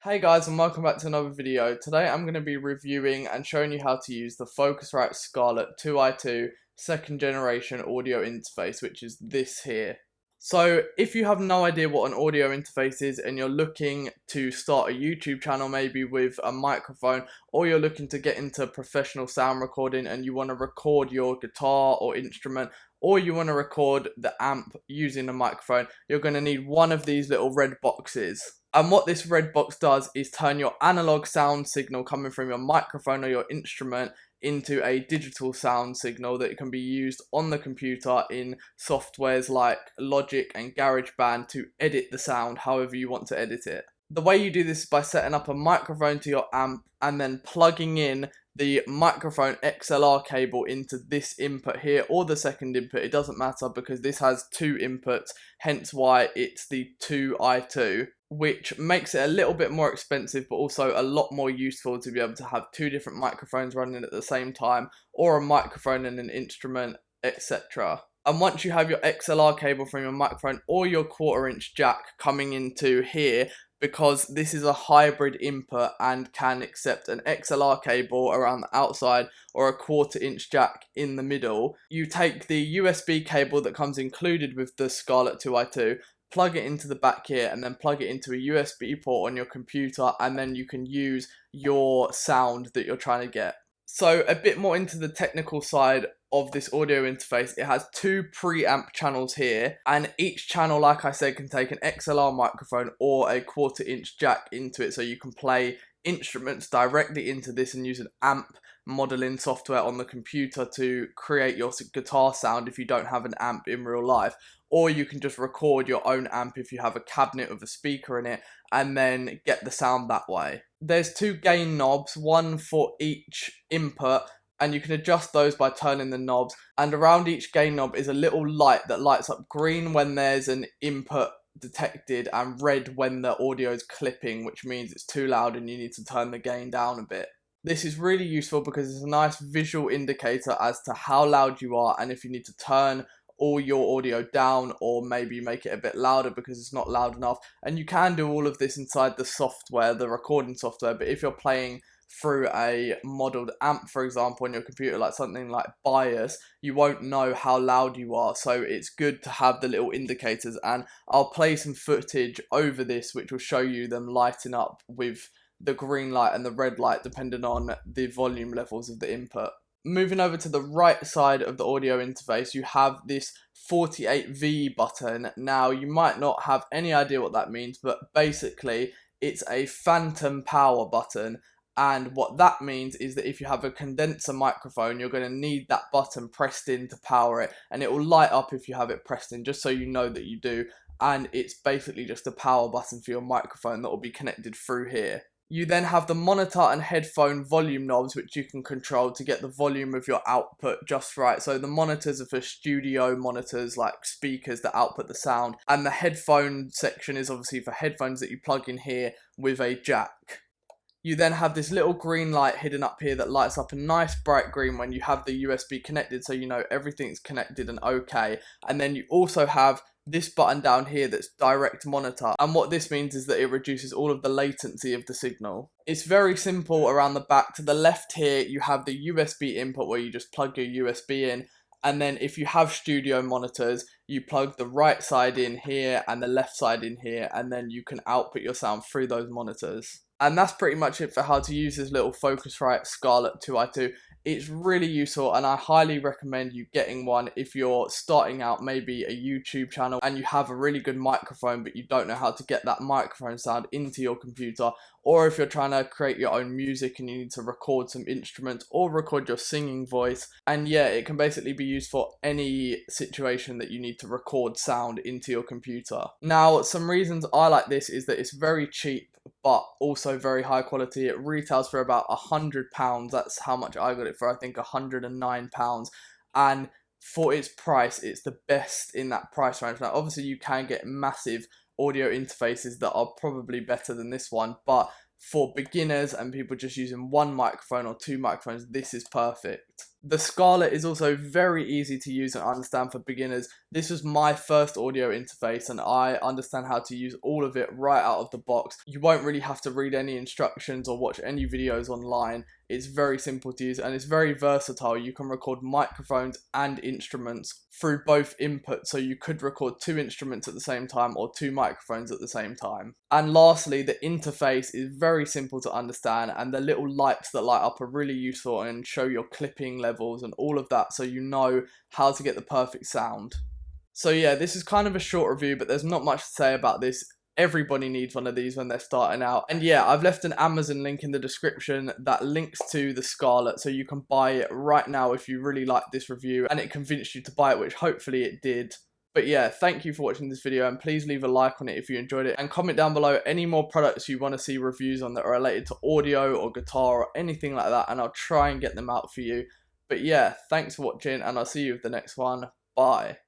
Hey guys, and welcome back to another video. Today I'm going to be reviewing and showing you how to use the Focusrite Scarlett 2i2 second generation audio interface, which is this here. So if you have no idea what an audio interface is and you're looking to start a YouTube channel maybe with a microphone, or you're looking to get into professional sound recording and you want to record your guitar or instrument, or you want to record the amp using a microphone, you're going to need one of these little red boxes. And what this red box does is turn your analog sound signal coming from your microphone or your instrument into a digital sound signal that can be used on the computer in softwares like Logic and GarageBand to edit the sound however you want to edit it. The way you do this is by setting up a microphone to your amp and then plugging in the microphone XLR cable into this input here, or the second input, it doesn't matter because this has two inputs, hence why it's the 2i2, which makes it a little bit more expensive but also a lot more useful to be able to have two different microphones running at the same time, or a microphone and an instrument, etc. And once you have your XLR cable from your microphone or your 1/4" jack coming into here, because this is a hybrid input and can accept an XLR cable around the outside or a 1/4" jack in the middle, you take the USB cable that comes included with the Scarlett 2i2, plug it into the back here, and then plug it into a USB port on your computer, and then you can use your sound that you're trying to get. So a bit more into the technical side of this audio interface, it has two preamp channels here, and each channel, like I said, can take an XLR microphone or a 1/4" jack into it, so you can play instruments directly into this and use an amp modeling software on the computer to create your guitar sound if you don't have an amp in real life. Or you can just record your own amp if you have a cabinet with a speaker in it and then get the sound that way. There's two gain knobs, one for each input, and you can adjust those by turning the knobs, and around each gain knob is a little light that lights up green when there's an input detected and red when the audio is clipping, which means it's too loud and you need to turn the gain down a bit. This is really useful because it's a nice visual indicator as to how loud you are and if you need to turn all your audio down or maybe make it a bit louder because it's not loud enough. And you can do all of this inside the software, the recording software, but if you're playing through a modeled amp, for example, on your computer, like something like Bias, you won't know how loud you are, so it's good to have the little indicators, and I'll play some footage over this which will show you them lighting up with the green light and the red light depending on the volume levels of the input. Moving over to the right side of the audio interface, you have this 48V button. Now, you might not have any idea what that means, but basically it's a phantom power button. And what that means is that if you have a condenser microphone, you're going to need that button pressed in to power it, and it will light up if you have it pressed in, just so you know that you do. And it's basically just a power button for your microphone that will be connected through here. You then have the monitor and headphone volume knobs, which you can control to get the volume of your output just right. So the monitors are for studio monitors, like speakers that output the sound, and the headphone section is obviously for headphones that you plug in here with a jack. You then have this little green light hidden up here that lights up a nice bright green when you have the USB connected, so you know everything's connected and okay. And then you also have this button down here that's direct monitor, and what this means is that it reduces all of the latency of the signal. It's very simple around the back. To the left here you have the USB input where you just plug your USB in, and then if you have studio monitors you plug the right side in here and the left side in here, and then you can output your sound through those monitors. And that's pretty much it for how to use this little Focusrite Scarlett 2i2. It's really useful and I highly recommend you getting one if you're starting out maybe a YouTube channel and you have a really good microphone but you don't know how to get that microphone sound into your computer, or if you're trying to create your own music and you need to record some instruments or record your singing voice. And yeah, it can basically be used for any situation that you need to record sound into your computer. Now, some reasons I like this is that it's very cheap but also very high quality. It retails for about £100. That's how much I got it for, I think £109. And for its price, it's the best in that price range. Now, obviously you can get massive audio interfaces that are probably better than this one, but for beginners and people just using one microphone or two microphones, this is perfect. The Scarlett is also very easy to use and understand for beginners. This was my first audio interface and I understand how to use all of it right out of the box. You won't really have to read any instructions or watch any videos online. It's very simple to use and it's very versatile. You can record microphones and instruments through both inputs, so you could record 2 instruments at the same time or 2 microphones at the same time. And lastly, the interface is very simple to understand, and the little lights that light up are really useful and show your clipping levels and all of that, so you know how to get the perfect sound. So yeah, this is kind of a short review, but there's not much to say about this. Everybody needs one of these when they're starting out. And yeah, I've left an Amazon link in the description that links to the Scarlett, so you can buy it right now if you really like this review and it convinced you to buy it, which hopefully it did. But yeah, thank you for watching this video, and please leave a like on it if you enjoyed it, and comment down below any more products you want to see reviews on that are related to audio or guitar or anything like that, and I'll try and get them out for you. But yeah, thanks for watching and I'll see you with the next one. Bye.